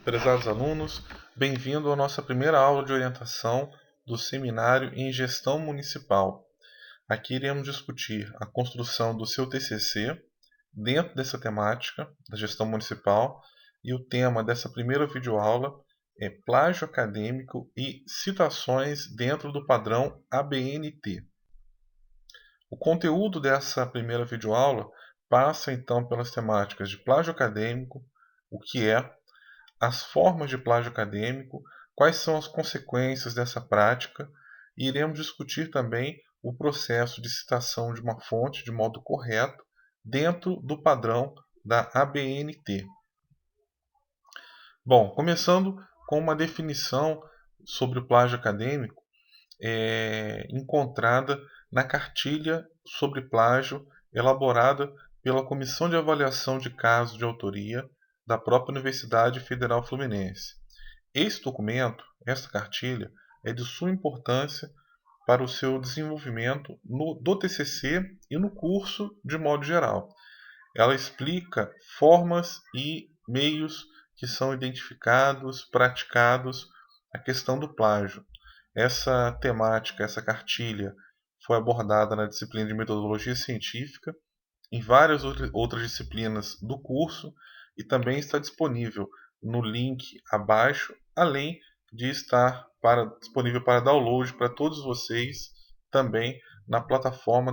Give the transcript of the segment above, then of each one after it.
Prezados alunos, bem-vindo à nossa primeira aula de orientação do Seminário em Gestão Municipal. Aqui iremos discutir a construção do seu TCC dentro dessa temática da gestão municipal e o tema dessa primeira videoaula é plágio acadêmico e citações dentro do padrão ABNT. O conteúdo dessa primeira videoaula passa então pelas temáticas de plágio acadêmico, o que é, as formas de plágio acadêmico, quais são as consequências dessa prática, e iremos discutir também o processo de citação de uma fonte de modo correto dentro do padrão da ABNT. Bom, começando com uma definição sobre o plágio acadêmico encontrada na cartilha sobre plágio elaborada pela Comissão de Avaliação de Casos de Autoria da própria Universidade Federal Fluminense. Esse documento, esta cartilha, é de suma importância para o seu desenvolvimento do TCC e no curso de modo geral. Ela explica formas e meios que são identificados, praticados, a questão do plágio. Essa temática, essa cartilha, foi abordada na disciplina de metodologia científica, em várias outras disciplinas do curso e também está disponível no link abaixo, além de estar disponível para download para todos vocês também na plataforma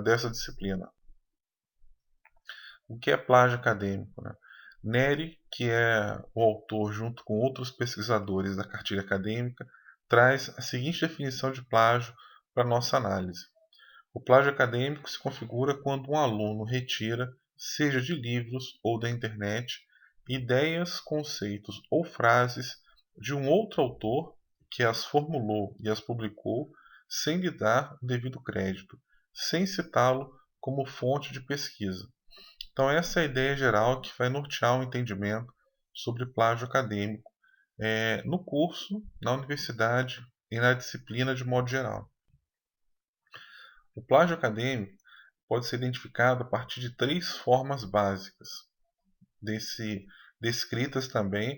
dessa disciplina. O que é plágio acadêmico? Neri, que é o autor junto com outros pesquisadores da cartilha acadêmica, traz a seguinte definição de plágio para nossa análise. O plágio acadêmico se configura quando um aluno retira, seja de livros ou da internet, ideias, conceitos ou frases de um outro autor que as formulou e as publicou sem lhe dar o devido crédito, sem citá-lo como fonte de pesquisa. Então essa é a ideia geral que vai nortear o entendimento sobre plágio acadêmico no curso, na universidade e na disciplina de modo geral. O plágio acadêmico pode ser identificado a partir de três formas básicas, descritas também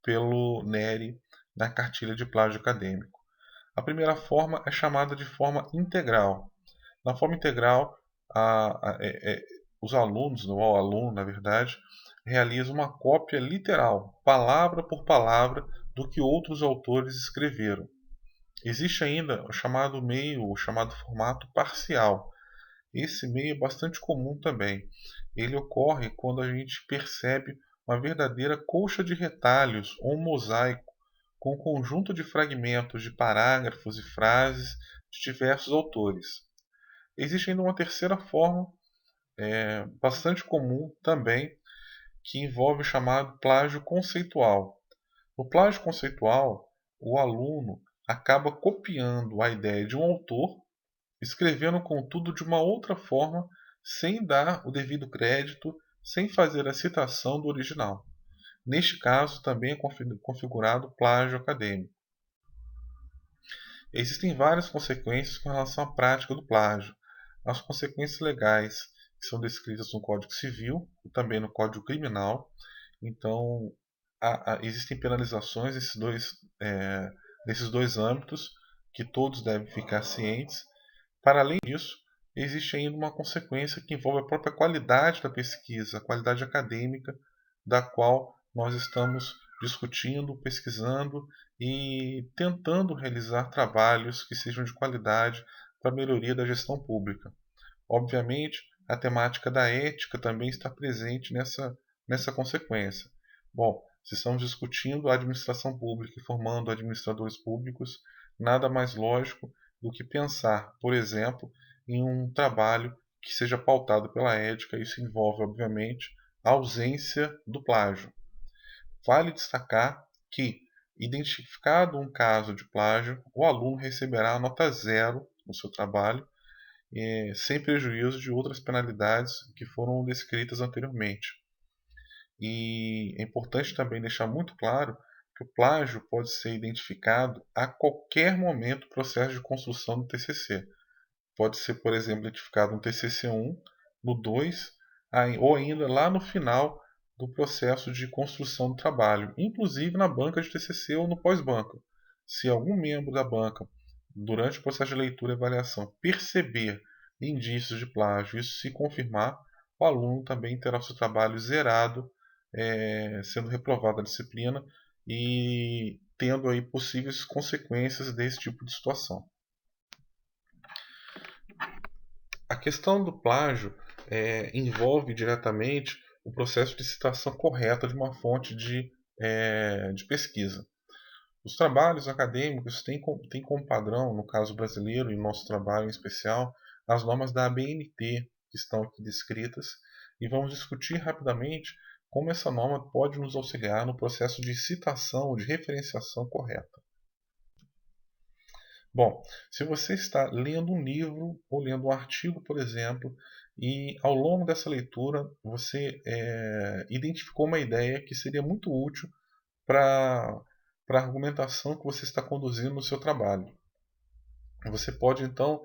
pelo Neri na cartilha de plágio acadêmico. A primeira forma é chamada de forma integral. Na forma integral, os alunos, ou o aluno, na verdade, realiza uma cópia literal, palavra por palavra, do que outros autores escreveram. Existe ainda o chamado meio, o chamado formato parcial. Esse meio é bastante comum também. Ele ocorre quando a gente percebe uma verdadeira colcha de retalhos ou um mosaico com um conjunto de fragmentos de parágrafos e frases de diversos autores. Existe ainda uma terceira forma, bastante comum também, que envolve o chamado plágio conceitual. No plágio conceitual, o aluno acaba copiando a ideia de um autor, escrevendo contudo de uma outra forma, sem dar o devido crédito, sem fazer a citação do original. Neste caso, também é configurado plágio acadêmico. Existem várias consequências com relação à prática do plágio. As consequências legais, que são descritas no Código Civil e também no Código Criminal. Então, existem penalizações nesses dois âmbitos, que todos devem ficar cientes. Para além disso, existe ainda uma consequência que envolve a própria qualidade da pesquisa, a qualidade acadêmica da qual nós estamos discutindo, pesquisando e tentando realizar trabalhos que sejam de qualidade para a melhoria da gestão pública. Obviamente, a temática da ética também está presente nessa consequência. Bom, se estamos discutindo a administração pública e formando administradores públicos, nada mais lógico do que pensar, por exemplo, em um trabalho que seja pautado pela ética. Isso envolve, obviamente, a ausência do plágio. Vale destacar que, identificado um caso de plágio, o aluno receberá nota 0 no seu trabalho, sem prejuízo de outras penalidades que foram descritas anteriormente. E é importante também deixar muito claro que o plágio pode ser identificado a qualquer momento do processo de construção do TCC. Pode ser, por exemplo, identificado no TCC 1, no 2, ou ainda lá no final do processo de construção do trabalho, inclusive na banca de TCC ou no pós-banca. Se algum membro da banca, durante o processo de leitura e avaliação, perceber indícios de plágio, isso se confirmar, o aluno também terá o seu trabalho zerado, sendo reprovado da disciplina e tendo aí possíveis consequências desse tipo de situação. A questão do plágio envolve diretamente o processo de citação correta de uma fonte de pesquisa. Os trabalhos acadêmicos têm como padrão, no caso brasileiro e no nosso trabalho em especial, as normas da ABNT que estão aqui descritas, e vamos discutir rapidamente como essa norma pode nos auxiliar no processo de citação ou de referenciação correta. Bom, se você está lendo um livro ou lendo um artigo, por exemplo, e ao longo dessa leitura você identificou uma ideia que seria muito útil para a argumentação que você está conduzindo no seu trabalho. Você pode então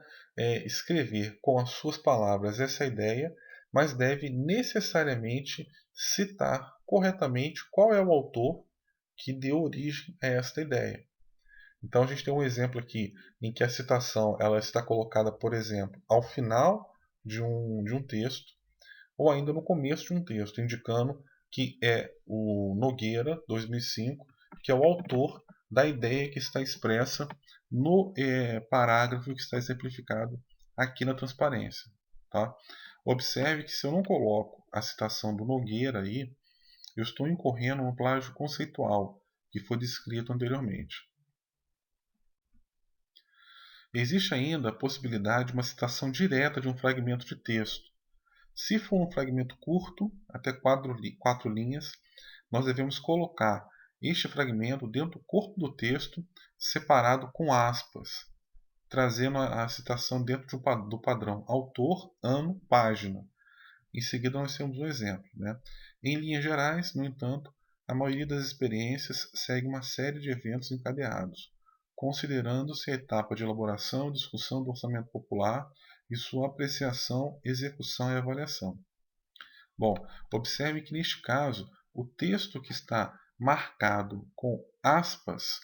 escrever com as suas palavras essa ideia, mas deve necessariamente citar corretamente qual é o autor que deu origem a esta ideia. Então a gente tem um exemplo aqui em que a citação ela está colocada, por exemplo, ao final de um texto ou ainda no começo de um texto, indicando que é o Nogueira, 2005, que é o autor da ideia que está expressa no parágrafo que está exemplificado aqui na transparência. Tá? Observe que se eu não coloco a citação do Nogueira aí, eu estou incorrendo no plágio conceitual que foi descrito anteriormente. Existe ainda a possibilidade de uma citação direta de um fragmento de texto. Se for um fragmento curto, até 4 linhas, nós devemos colocar este fragmento dentro do corpo do texto, separado com aspas, trazendo a citação dentro do padrão autor, ano, página. Em seguida nós temos um exemplo. Em linhas gerais, no entanto, a maioria das experiências segue uma série de eventos encadeados, considerando-se a etapa de elaboração e discussão do orçamento popular e sua apreciação, execução e avaliação. Bom, observe que neste caso, o texto que está marcado com aspas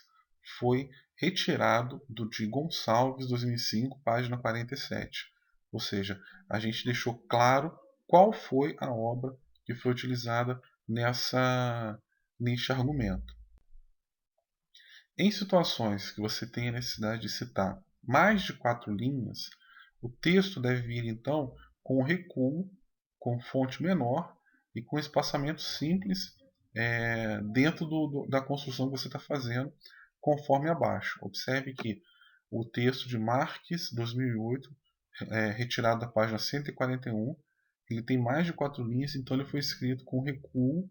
foi retirado de Gonçalves 2005, página 47. Ou seja, a gente deixou claro qual foi a obra que foi utilizada neste argumento. Em situações que você tenha necessidade de citar mais de 4 linhas, o texto deve vir então com recuo, com fonte menor e com espaçamento simples dentro da construção que você está fazendo, conforme abaixo. Observe que o texto de Marques, 2008, retirado da página 141, ele tem mais de 4 linhas, então ele foi escrito com recuo,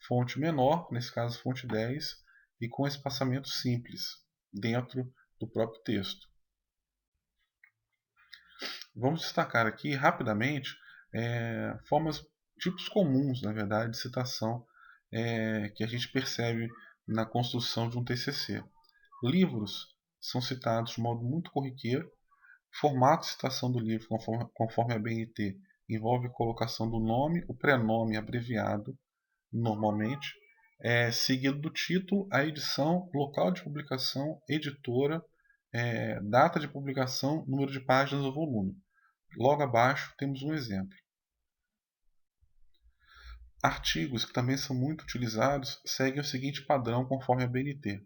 fonte menor, nesse caso fonte 10, e com espaçamento simples dentro do próprio texto. Vamos destacar aqui rapidamente tipos comuns, na verdade, de citação que a gente percebe na construção de um TCC. Livros são citados de modo muito corriqueiro. Formato de citação do livro, conforme a BNT, envolve a colocação do nome, o prenome abreviado, normalmente, seguido do título, a edição, local de publicação, editora, data de publicação, número de páginas ou volume. Logo abaixo temos um exemplo. Artigos que também são muito utilizados seguem o seguinte padrão conforme a BNT.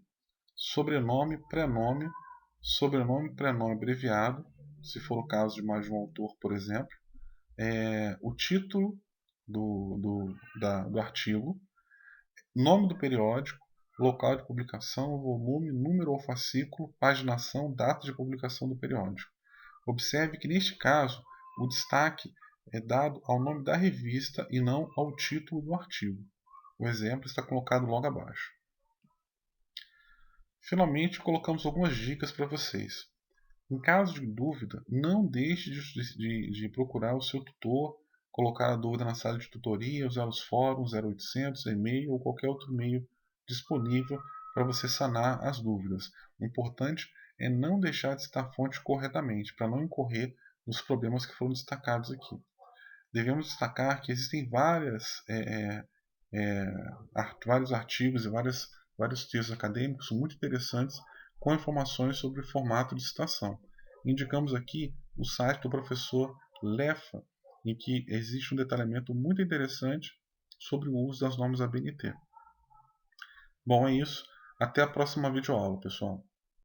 Sobrenome, prenome abreviado, se for o caso de mais de um autor, por exemplo. O título do artigo, nome do periódico, local de publicação, volume, número ou fascículo, paginação, data de publicação do periódico. Observe que neste caso o destaque é dado ao nome da revista e não ao título do artigo. O exemplo está colocado logo abaixo. Finalmente, colocamos algumas dicas para vocês. Em caso de dúvida, não deixe de procurar o seu tutor, colocar a dúvida na sala de tutoria, usar os fóruns 0800, e-mail ou qualquer outro meio disponível para você sanar as dúvidas. O importante é não deixar de citar a fonte corretamente, para não incorrer nos problemas que foram destacados aqui. Devemos destacar que existem várias vários artigos e vários textos acadêmicos muito interessantes com informações sobre o formato de citação. Indicamos aqui o site do professor Lefa, em que existe um detalhamento muito interessante sobre o uso das normas ABNT. Bom, é isso. Até a próxima videoaula, pessoal.